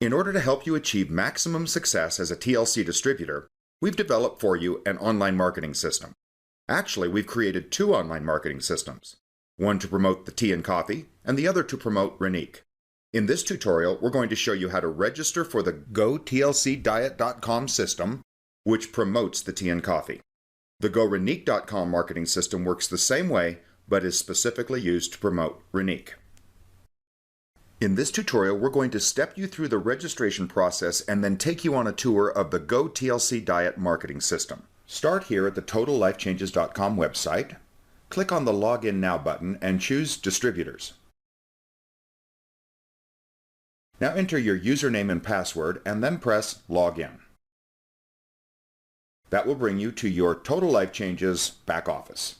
In order to help you achieve maximum success as a TLC distributor, we've developed for you an online marketing system. Actually, we've created two online marketing systems, one to promote the tea and coffee, and the other to promote Renique. In this tutorial, we're going to show you how to register for the GoTLCDiet.com system, which promotes the tea and coffee. The GoRenique.com marketing system works the same way, but is specifically used to promote Renique. In this tutorial, we're going to step you through the registration process and then take you on a tour of the GoTLC Diet marketing system. Start here at the TotalLifeChanges.com website, click on the Login Now button and choose Distributors. Now enter your username and password and then press Login. That will bring you to your Total Life Changes back office.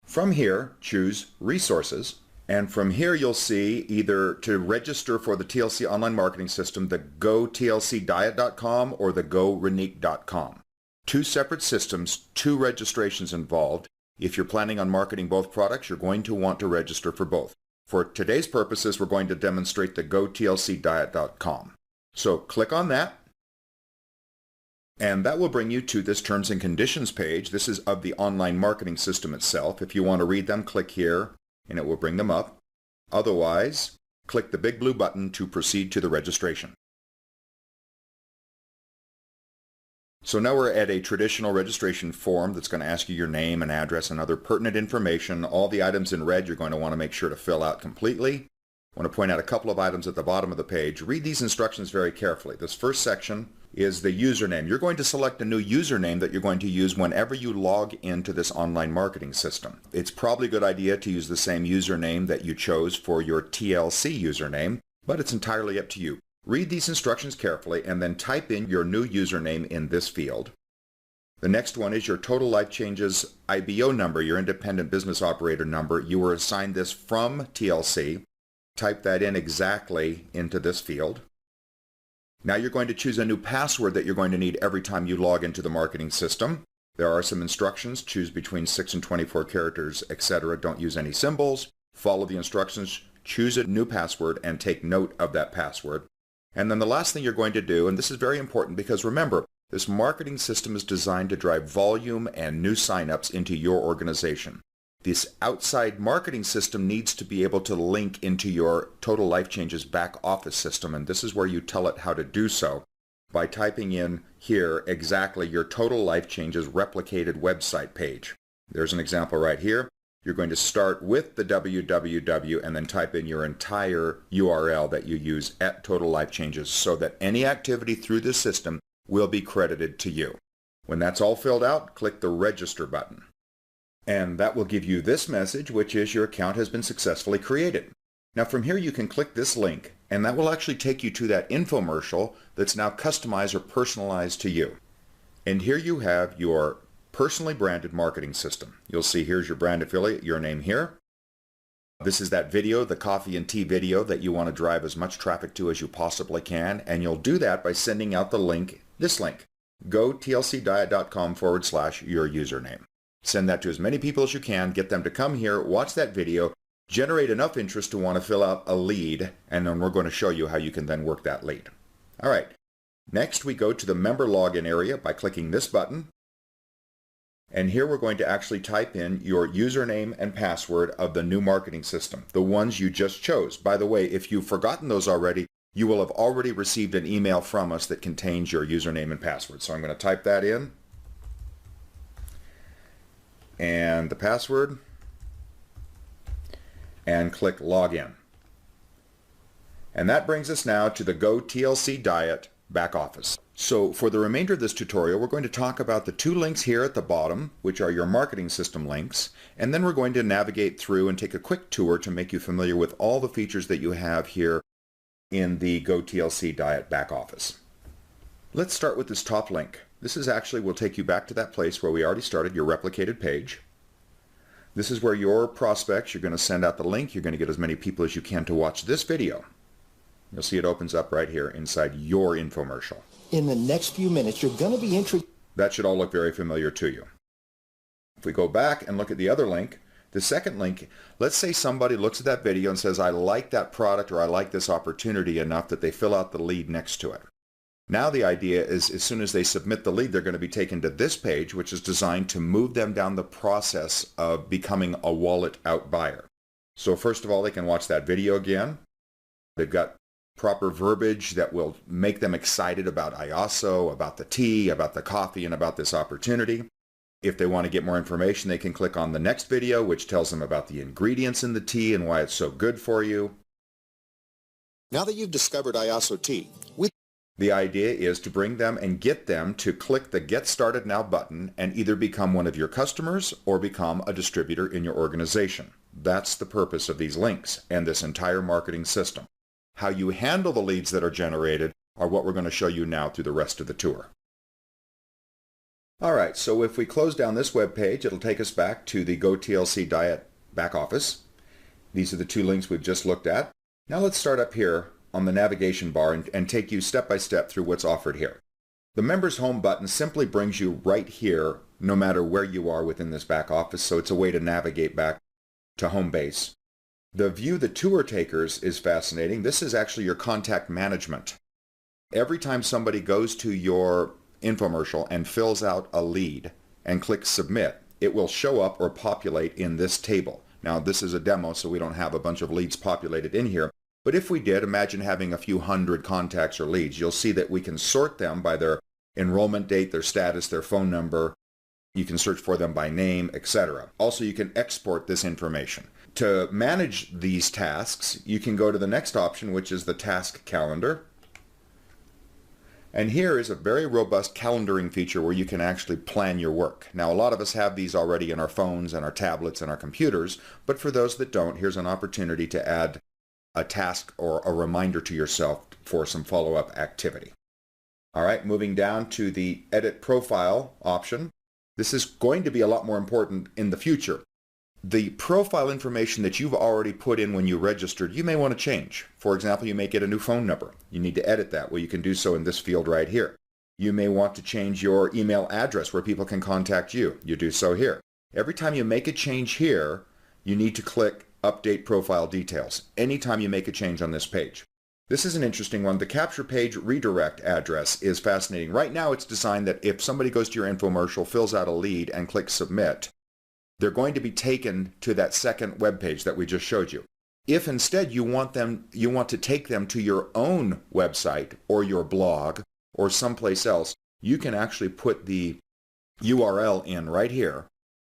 From here, choose Resources, and from here you'll see either to register for the TLC online marketing system, the GoTLCDiet.com or the GoRenique.com. Two separate systems, two registrations involved. If you're planning on marketing both products, you're going to want to register for both. For today's purposes, we're going to demonstrate the GoTLCDiet.com. So click on that, and that will bring you to this Terms and Conditions page. This is of the online marketing system itself. If you want to read them, click here, and it will bring them up. Otherwise, click the big blue button to proceed to the registration. So now we're at a traditional registration form that's going to ask you your name and address and other pertinent information. All the items in red you're going to want to make sure to fill out completely. I want to point out a couple of items at the bottom of the page. Read these instructions very carefully. This first section is the username. You're going to select a new username that you're going to use whenever you log into this online marketing system. It's probably a good idea to use the same username that you chose for your TLC username, but it's entirely up to you. Read these instructions carefully and then type in your new username in this field. The next one is your Total Life Changes IBO number, your independent business operator number. You were assigned this from TLC. Type that in exactly into this field. Now you're going to choose a new password that you're going to need every time you log into the marketing system. There are some instructions. Choose between 6 and 24 characters, etc. Don't use any symbols. Follow the instructions. Choose a new password and take note of that password. And then the last thing you're going to do, and this is very important because remember, this marketing system is designed to drive volume and new signups into your organization. This outside marketing system needs to be able to link into your Total Life Changes back office system, and this is where you tell it how to do so by typing in here exactly your Total Life Changes replicated website page. There's an example right here. You're going to start with the www and then type in your entire URL that you use at Total Life Changes so that any activity through this system will be credited to you. When that's all filled out, click the Register button. And that will give you this message, which is your account has been successfully created. Now from here you can click this link, and that will actually take you to that infomercial that's now customized or personalized to you. And here you have your personally branded marketing system. You'll see here's your brand affiliate, your name here. This is that video, the coffee and tea video that you want to drive as much traffic to as you possibly can, and you'll do that by sending out the link, this link, gotlcdiet.com/your username. Send that to as many people as you can, get them to come here, watch that video, generate enough interest to want to fill out a lead, and then we're going to show you how you can then work that lead. All right, next we go to the member login area by clicking this button. And here we're going to actually type in your username and password of the new marketing system, the ones you just chose. By the way, if you've forgotten those already, you will have already received an email from us that contains your username and password. So I'm going to type that in. And the password, and click Login. And that brings us now to the GoTLC Diet back office. So for the remainder of this tutorial, we're going to talk about the two links here at the bottom, which are your marketing system links, and then we're going to navigate through and take a quick tour to make you familiar with all the features that you have here in the GoTLC Diet back office. Let's start with this top link. This is actually will take you back to that place where we already started your replicated page. This is where your prospects, you're going to send out the link, you're going to get as many people as you can to watch this video. You'll see it opens up right here inside your infomercial. In the next few minutes, you're going to be introduced. That should all look very familiar to you. If we go back and look at the other link, The second link, let's say somebody looks at that video and says, I like that product or I like this opportunity enough that they fill out the lead next to it. Now the idea is as soon as they submit the lead, they're going to be taken to this page, which is designed to move them down the process of becoming a wallet out buyer. So first of all, they can watch that video again. They've got proper verbiage that will make them excited about IASO, about the tea, about the coffee, and about this opportunity. If they want to get more information, they can click on the next video, which tells them about the ingredients in the tea and why it's so good for you. Now that you've discovered IASO tea, the idea is to bring them and get them to click the Get Started Now button and either become one of your customers or become a distributor in your organization. That's the purpose of these links and this entire marketing system. How you handle the leads that are generated are what we're going to show you now through the rest of the tour. All right, so if we close down this web page, it'll take us back to the GoTLC Diet back office. These are the two links we've just looked at. Now let's start up here on the navigation bar and take you step by step through what's offered here. The Members Home button simply brings you right here no matter where you are within this back office, so it's a way to navigate back to home base. The View the Tour Takers is fascinating. This is actually your contact management. Every time somebody goes to your infomercial and fills out a lead and clicks submit, it will show up or populate in this table. Now this is a demo, so we don't have a bunch of leads populated in here, but if we did, imagine having a few hundred contacts or leads. You'll see that we can sort them by their enrollment date, their status, their phone number. You can search for them by name, etc. Also, you can export this information. To manage these tasks, you can go to the next option, which is the task calendar. And here is a very robust calendaring feature where you can actually plan your work. Now, a lot of us have these already in our phones and our tablets and our computers, but for those that don't, here's an opportunity to add a task or a reminder to yourself for some follow-up activity. All right, moving down to the Edit Profile option. This is going to be a lot more important in the future. The profile information that you've already put in when you registered, you may want to change. For example, you may get a new phone number. You need to edit that. Well, you can do so in this field right here. You may want to change your email address where people can contact you. You do so here. Every time you make a change here, you need to click Update Profile Details anytime you make a change on this page. This is an interesting one. The Capture Page Redirect address is fascinating. Right now it's designed that if somebody goes to your infomercial, fills out a lead, and clicks Submit, they're going to be taken to that second web page that we just showed you. If instead you want to take them to your own website or your blog or someplace else, you can actually put the URL in right here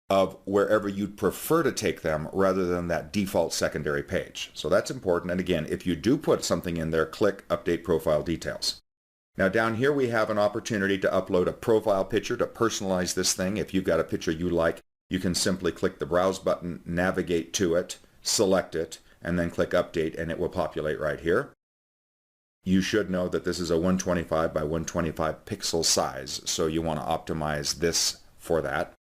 of wherever you'd prefer to take them rather than that default secondary page. So that's important. And again, if you do put something in there, click Update Profile Details. Now down here we have an opportunity to upload a profile picture to personalize this thing. If you've got a picture you like, you can simply click the Browse button, navigate to it, select it, and then click Update, and it will populate right here. You should know that this is a 125 by 125 pixel size, so you want to optimize this for that.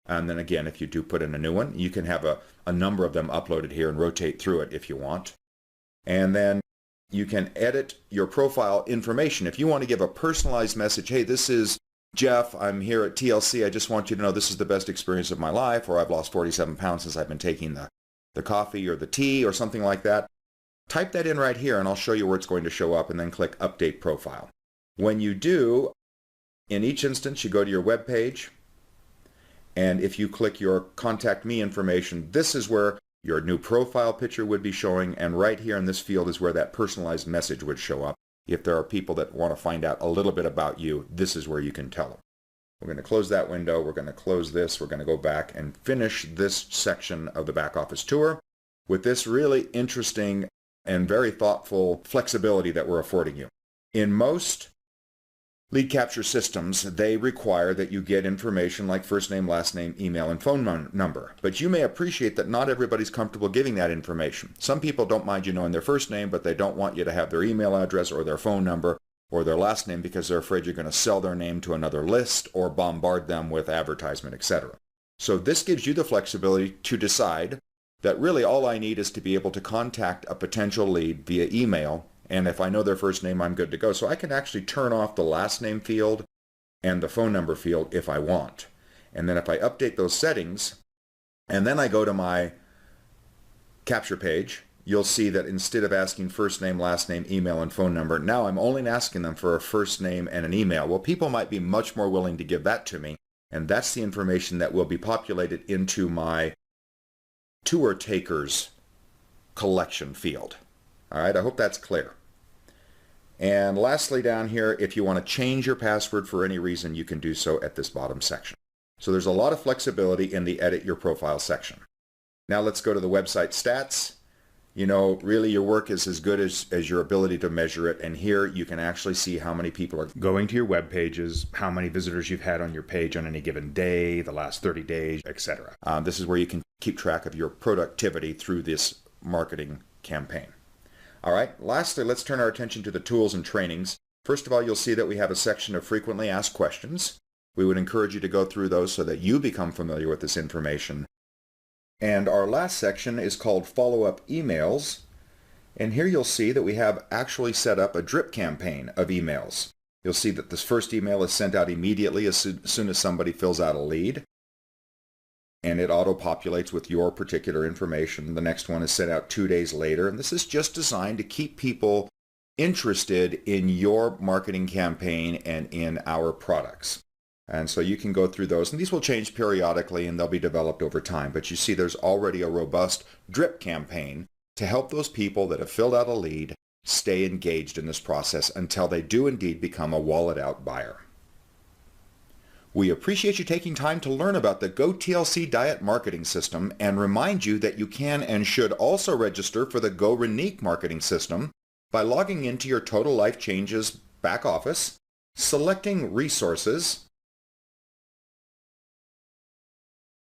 And then again, if you do put in a new one, you can have a number of them uploaded here and rotate through it if you want. And then you can edit your profile information. If you want to give a personalized message, hey, this is Jeff, I'm here at TLC. I just want you to know this is the best experience of my life, or I've lost 47 pounds since I've been taking the coffee or the tea or something like that. Type that in right here and I'll show you where it's going to show up, and then click Update Profile. When you do, in each instance, you go to your web page, and if you click your Contact Me information, this is where your new profile picture would be showing, and right here in this field is where that personalized message would show up. If there are people that want to find out a little bit about you, this is where you can tell them. We're going to close that window. We're going to close this. We're going to go back and finish this section of the back office tour with this really interesting and very thoughtful flexibility that we're affording you. In most lead capture systems, they require that you get information like first name, last name, email, and phone number. But you may appreciate that not everybody's comfortable giving that information. Some people don't mind you knowing their first name, but they don't want you to have their email address or their phone number or their last name because they're afraid you're going to sell their name to another list or bombard them with advertisement, etc. So this gives you the flexibility to decide that really all I need is to be able to contact a potential lead via email, and if I know their first name, I'm good to go. So I can actually turn off the last name field and the phone number field if I want. And then if I update those settings, And then I go to my capture page. You'll see that instead of asking first name, last name, email, and phone number, now I'm only asking them for a first name and an email. Well, people might be much more willing to give that to me, and that's the information that will be populated into my tour takers collection field. All right, I hope that's clear. And lastly down here, if you want to change your password for any reason, you can do so at this bottom section. So there's a lot of flexibility in the Edit Your Profile section. Now let's go to the website stats. You know, really your work is as good as your ability to measure it, and here you can actually see how many people are going to your web pages, how many visitors you've had on your page on any given day, the last 30 days, etc. This is where you can keep track of your productivity through this marketing campaign. All right, lastly, let's turn our attention to the tools and trainings. First of all, you'll see that we have a section of frequently asked questions. We would encourage you to go through those so that you become familiar with this information. And our last section is called follow-up emails. And here you'll see that we have actually set up a drip campaign of emails. You'll see that this first email is sent out immediately as soon as somebody fills out a lead. And it auto-populates with your particular information. The next one is sent out 2 days later. And this is just designed to keep people interested in your marketing campaign and in our products. And so you can go through those, and these will change periodically and they'll be developed over time. But you see there's already a robust drip campaign to help those people that have filled out a lead stay engaged in this process until they do indeed become a wallet out buyer. We appreciate you taking time to learn about the GoTLC Diet Marketing System and remind you that you can and should also register for the GoRenique Marketing System by logging into your Total Life Changes back office, selecting Resources,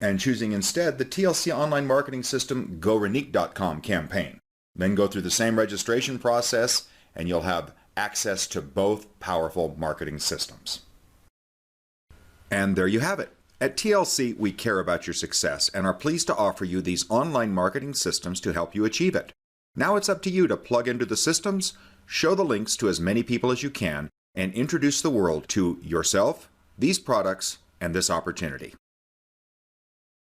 and choosing instead the TLC Online Marketing System GoRenique.com campaign. Then go through the same registration process and you'll have access to both powerful marketing systems. And there you have it. At TLC, we care about your success and are pleased to offer you these online marketing systems to help you achieve it. Now it's up to you to plug into the systems, show the links to as many people as you can, and introduce the world to yourself, these products, and this opportunity.